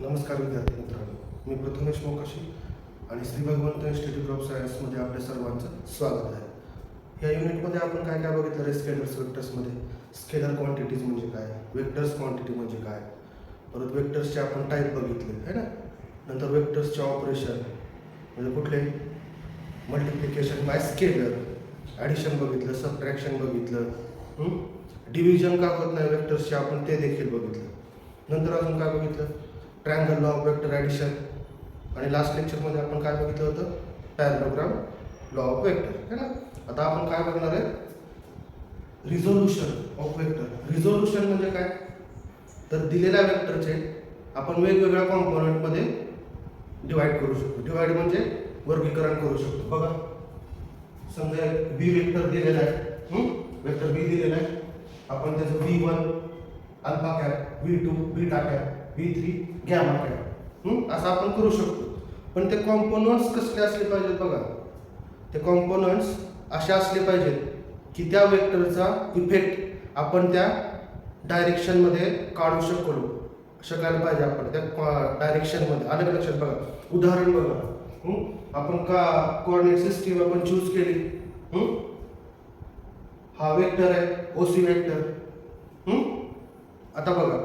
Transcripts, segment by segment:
नमस्कार विद्यार्थी मित्रांनो, मी प्रथमेश मोकाशी आणि श्री भगवंत इन्स्टिट्यूट ऑफ सायन्समध्ये आपल्या सर्वांचं स्वागत आहे. या युनिटमध्ये आपण काय काय बघितलं रे स्केलर्स वेक्टर्समध्ये. स्केलर क्वांटिटीज म्हणजे काय, वेक्टर्स क्वांटिटी म्हणजे काय, परत वेक्टर्सचे आपण टाईप बघितले आहे ना. नंतर वेक्टर्सचे ऑपरेशन म्हणजे कुठले, मल्टिप्लिकेशन बाय स्केलर, ॲडिशन बघितलं, सबट्रॅक्शन बघितलं, डिव्हिजन का होत नाही वेक्टर्सचे आपण ते देखील बघितलं. नंतर अजून काय बघितलं, triangle law of vector addition, आणि लास्ट लेक्चरमध्ये आपण काय बघितलं होतं, पॅरलोग्राम लॉ ऑफ वेक्टर है ना. आता आपण काय बघणार आहे, रिझोल्युशन ऑफ वेक्टर. रिझोल्युशन म्हणजे काय, तर दिलेल्या वेक्टरचे आपण वेगवेगळ्या कॉम्पोनंटमध्ये डिवाइड करू शकतो. डिवाइड म्हणजे वर्गीकरण करू शकतो. बघा, समजा बी वेक्टर दिलेला आहे, वेक्टर बी दिलेला आहे, आपण त्याचं V1 alpha cap, V2 beta cap, V3 gamma cap असं आपण करू शकतो. पण ते कॉम्पोनंट्स कसले असले पाहिजेत बघा, ते कॉम्पोनंट्स असे असले पाहिजेत की त्या वेक्टरचा इफेक्ट आपण त्या डायरेक्शनमध्ये काढू शकायला पाहिजे. आपण त्या डायरेक्शनमध्ये आलं का लक्षात. बघा उदाहरण बघा, आपण का कोऑर्डिनेट सिस्टीम आपण चूज केली, हा वेक्टर आहे ओसी वेक्टर. आता बघा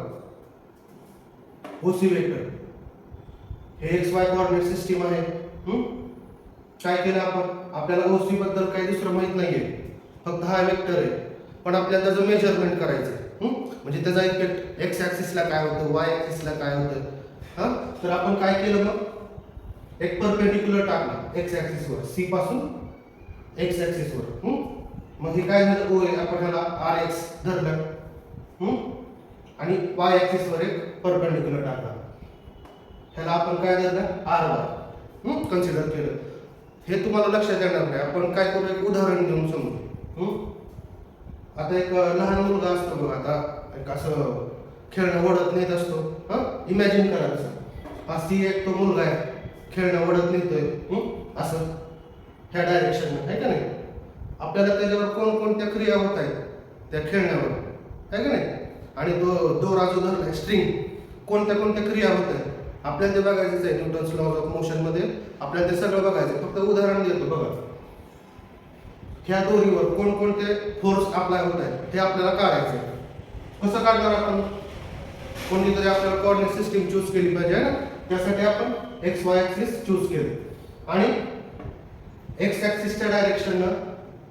ओसी वेक्टर हे एक्स वाय कोऑर्डिनेट सिस्टीम आहे. काय केलं आपण, आपल्याला ओसी बद्दल काही दुसरं माहित नाहीये, फक्त हा वेक्टर आहे. पण आपल्याला त्याचं मेजरमेंट करायचं आहे, म्हणजे त्याचा इफेक्ट एक्स ॲक्सिसला काय होतं, वाय ॲक्सिसला काय होतं. तर आपण काय केलं, मग एक परपेंडिक्युलर टाकला एक्स ॲक्सिसवर, सी पासून एक्स ॲक्सिसवर. मग हे काय झालं, ओ आहे, आपण ह्याला आर एक्स धरलं, आणि वाय ॲक्सिसवर एक परपेंडिक्युलर टाकला, ह्याला आपण काय धरलं आर वाय कन्सिडर केलं. हे तुम्हाला लक्षात येणार नाही, आपण काय करू, एक उदाहरण देऊन समजू. आता एक लहान मुलगा असतो बघा, आता एक असं खेळणं ओढत नेत असतो. इमॅजिन करा असं, हा सी एक तो मुलगा आहे, खेळणं ओढत नेतोय असं ह्या डायरेक्शनने, आहे का नाही. आपल्याला त्याच्यावर कोणकोणत्या क्रिया होत आहेत त्या खेळण्यावर, आहे का नाही. आणि तो दोरा जो धरलाय स्ट्रिंग, कोणत्या कोणत्या क्रिया होत आहेत आपल्याला ते बघायचंच आहे. न्यूटन्स लॉज ऑफ मोशन मध्ये आपल्याला ते सगळं बघायचं. फक्त उदाहरण देतो बघा, ह्या दोरीवर कोणकोणते फोर्स अप्लाय होत आहेत हे आपल्याला काढायचं आहे. कसं काढणार आपण, कोणती तरी आपल्याला कोऑर्डिनेट सिस्टीम चूज केली पाहिजे ना. त्यासाठी आपण एक्स वाय ॲक्सिस चूज केले, आणि एक्स ॲक्सिसच्या डायरेक्शननं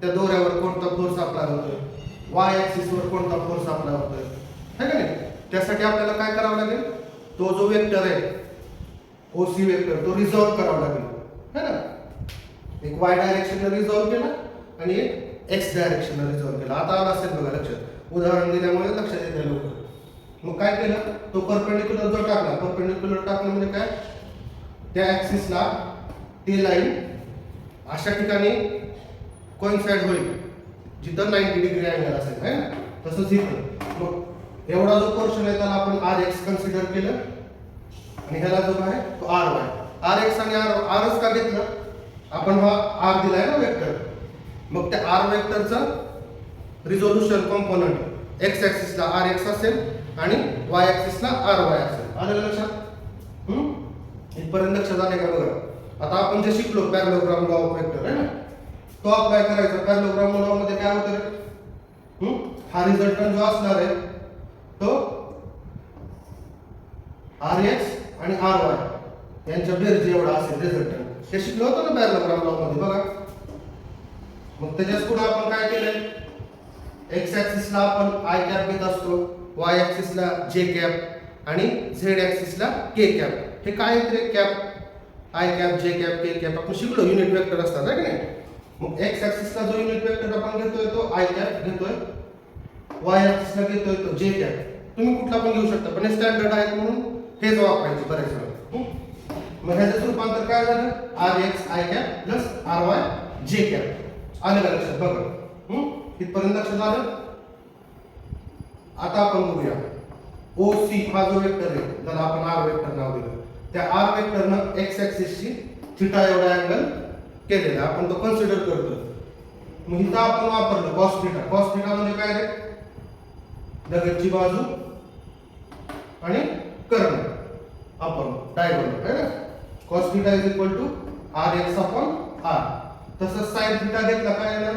त्या दोऱ्यावर कोणता फोर्स अप्लाय होतोय, वाय ॲक्सिसवर कोणता फोर्स अप्लाय होतोय, है का नाही. त्यासाठी आपल्याला काय करावं लागेल, तो जो वेक्टर आहे ओसी वेक्टर तो रिझॉल्व करावा लागेल, है ना. एक वाय डायरेक्शनला रिझॉल्व केला आणि एक एक्स डायरेक्शनला रिझॉल्व केला. आता आला असेल बघा लक्षात, उदाहरण दिल्यामुळे लक्षात येते लवकर. मग काय केलं, तो परपेंडिक्युलर जो टाकला, परपेंडिक्युलर टाकलं म्हणजे काय, त्या ॲक्सिसला ती लाईन अशा ठिकाणी कोइन्साइड होईल जिथं 90 डिग्री अँगल असेल, है ना. तसंच इथं मग एवढा जो पोर्शन आहे त्याला आपण आर एक्स कन्सिडर केलं, आणि ह्याला जो आहे तो आर वाय. आर एक्स आणि आरच का घेतलं, आपण हा आर दिलाय ना वेक्टर, मग त्या आर वेक्टरचं रिझोल्युशन कॉम्पोनंट एक्स ॲक्सिसला आर एक्स असेल आणि वाय ॲक्सिसला आर वाय असेल. आलं लक्षात, इथपर्यंत लक्षात आले का बघा. आता आपण जे शिकलो पॅरलोग्राम लॉ ऑफ वेक्टर आहे ना, तो अप्लाय करायचा. पॅरलोग्राम लॉ मध्ये काय होतं, हा रिझल्टंट जो असणार आहे तो आर एक्स आणि आर वाय यांच्या बेरजे एवढा असेल रिझल्टंट. हे शिकलो होतं ना पॅरलोग्राम लॉ मध्ये बघा. मग त्याच्याच पुढे आपण काय केलंय, एक्स ॲक्सिसला आपण आय कॅप घेत असतो, वाय ॲक्सिसला जे कॅप आणि झेड ॲक्सिसला के कॅप. हे काय आहेत रे, cap i cap j cap k cap आपण शिकलो, युनिट वेक्टर असतात, आहे की नाही. मग एक्स ॲक्सिसला जो युनिट वेक्टर आपण घेतोय तो आय कॅप घेतोय, वाय ॲक्सिसला घेतोय तो जे कॅप. तुम्ही कुठला पण घेऊ शकता, पण हे स्टँडर्ड आहेत म्हणून हेच वापरायचे बरेच वेळा. मग ह्याचं रूपांतर काय झालं, r x i cap plus r y j cap. आलं का लक्षात बघा, इथपर्यंत लक्षात आलं. आता आपण बघूया ओ सी हा जो वेक्टर आहे त्याला आपण आर वेक्टर नाव दिलं. त्या आर वेक्टरनं एक्स ॲक्सिसची थिटा एवढा अँगल केलेला आपण तो कन्सिडर करतो. मग इथं आपण वापरलं कॉस थिटा. कॉस थिटा म्हणजे काय रे, लगतची बाजू आणि कर्ण. आपण डायगोनल है ना. cos theta is equal to rx upon r. तसंच sin थीटा घेतला काय येणार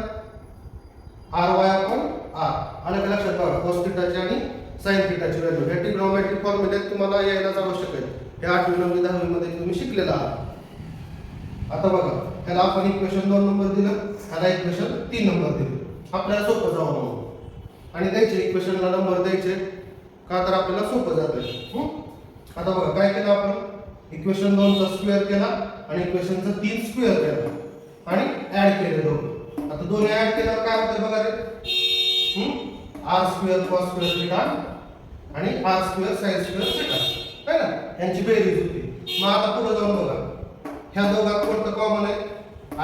ry अपॉन r. आलं का लक्षात बघा cos थीटाची आणि sin थीटाची व्हॅल्यू हे ट्रिग्नोमेट्रिक फॉर्म्युल्यात तुम्हाला यायलाच आवश्यक आहे. हे 8वी 9वी 10वी मध्ये तुम्ही शिकलेला आहात. आता बघा त्याला आपण इक्वेशन 2 नंबर दिलं, त्याला इक्वेशन 3 नंबर दिलं. आपल्याला सोपं जावं म्हणून आणि द्यायचे इक्वेशनला नंबर द्यायचे का तर आपल्याला सोपं जातं. आता बघा काय केलं आपण इक्वेशन 2 चा स्क्वेअर केला आणि इक्वेशनचा 3 स्क्वेअर केला आणि ऍड केले दोघं. आता दोन्ही ऍड केल्यावर काय होतं बघा रे r square cos square theta आणि r square sin square theta है ना यांची बेरीज होती. मग आता पुढे जाऊन बघा ह्या दोघात कोणतं कॉमन आहे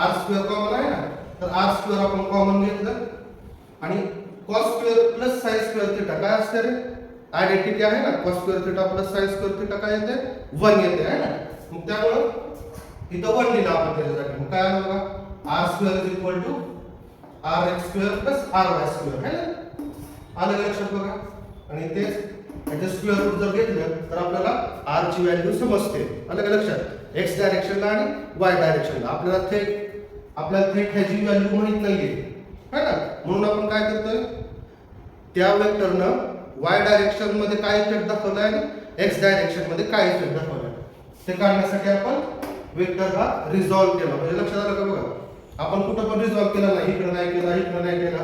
r स्क्वेअर कॉमन आहे ना तर r स्क्वेअर आपण कॉमन घेतलं आणि cos square plus sin square theta काय असते रे आयडेंटिटी आहे ना cos square theta plus sin square theta काय येते 1 येते आहे ना. मग त्यामुळे इथं 1 लिहिलं आपण त्याच्या जागी. मग काय आलं बघा r square is equal to rx square plus ry square है ना. आलं लक्षात बघा आणि तेच याचं स्क्वेअर रूट जर घेतलं तर आपल्याला r ची व्हॅल्यू समजते. आलं का लक्षात x डायरेक्शनला आणि y डायरेक्शनला आपल्याला थेट ह्याची व्हॅल्यू माहित नाहीये है ना. म्हणून आपण काय करतोय त्या वेक्टरनं y डायरेक्शन मध्ये काय इफेक्ट दाखवलाय आणि x डायरेक्शन मध्ये काय इफेक्ट दाखवलाय ते काढण्यासाठी आपण वेक्टर हा रिझॉल्व केला. म्हणजे लक्षात आलं का बघा आपण कुठं पण रिझॉल्व केला नाही, इकडे नाही केला इकडे नाही केला.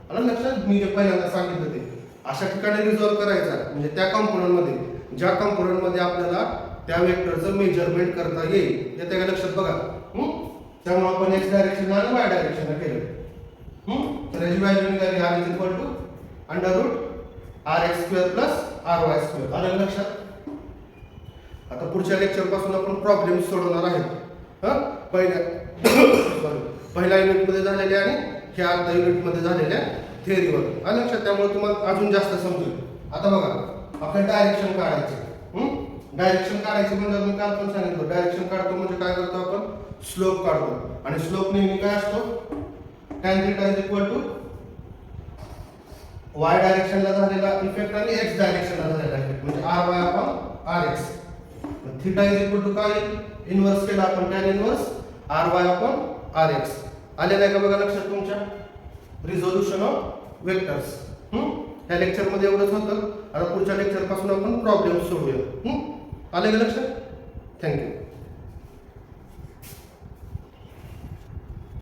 आलं लक्षात मी जे पहिल्यांदा सांगितलं ते अशा ठिकाणी रिझॉल्व करायचा म्हणजे त्या कंपोनंट मध्ये ज्या कंपोनंट मध्ये आपल्याला त्या वेक्टरचं मेजरमेंट करता येईल येते का लक्षात बघा. त्यामुळे आपण x डायरेक्शनला आणि y डायरेक्शनला केलं. तर याची व्हॅल्यू निघाली r is equal to under root rx square plus ry square. आलं लक्षात. आता पुढच्या लेक्चर पासून आपण प्रॉब्लेम सोडवणार आहेत. पहिल्या युनिट मध्ये झालेल्या आणि ह्या आता युनिट मध्ये झालेल्या थेअरीवर. आलं लक्षात. त्यामुळे तुम्हाला अजून जास्त समजेल. आता बघा आपल्याला डायरेक्शन काढायचे. डायरेक्शन काढायचे म्हणजे मी काल पण सांगितलं डायरेक्शन काढतो म्हणजे काय करतो आपण स्लोप काढतो आणि स्लोप नेहमी काय असतो tan theta is equal to y डायरेक्शनला झालेला इफेक्ट आणि x डायरेक्शनला झालेला इफेक्ट म्हणजे ry upon rx. Theta is equal to काय इन्व्हर्स केला आपण tan inverse ry upon rx. आलेलं आहे का बघा लक्षात तुमच्या रिझोल्यूशन ऑफ वेक्टर्स. ह्या लेक्चर मध्ये एवढंच होतं. आता पुढच्या लेक्चर पासून आपण प्रॉब्लेम सोडूया. आले का लक्षात. थँक्यू.